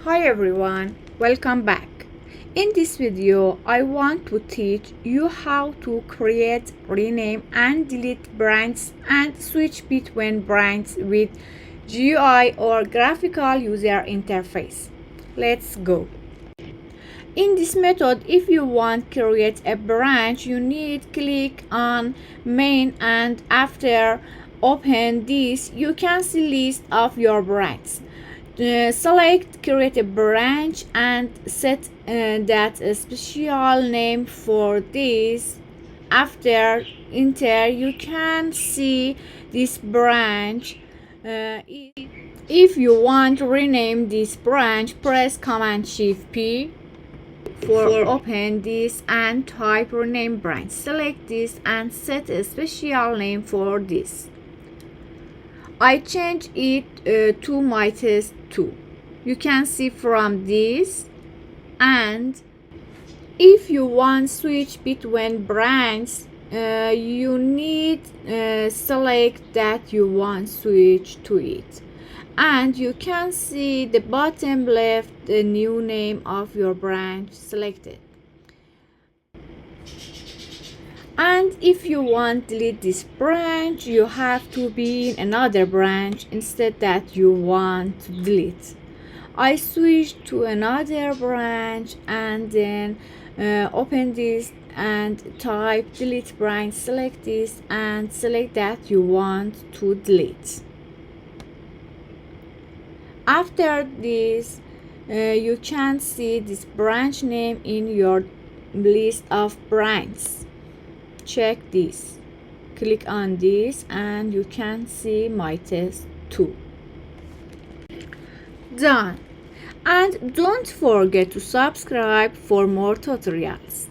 Hi everyone, welcome back. In this video, I want to teach you how to create, rename and delete branches and switch between branches with GUI or Graphical User Interface. Let's go. In this method, if you want to create a branch, you need click on main, and after open this, you can see list of your branches. Select create a branch and set that a special name for this. After enter, you can see this branch. If you want to rename this branch, press Command Shift P for open this and type rename branch. Select this and set a special name for this. I change it to my test 2. You can see from this. And if you want switch between branches, you need select that you want switch to it, and you can see the bottom left the new name of your branch selected. And if you want to delete this branch, you have to be in another branch instead that you want to delete. I switch to another branch and then open this and type delete branch. Select this and select that you want to delete. After this, you can see this branch name in your list of branches. Check this, click on this and you can see my test 2. Done. And don't forget to subscribe for more tutorials.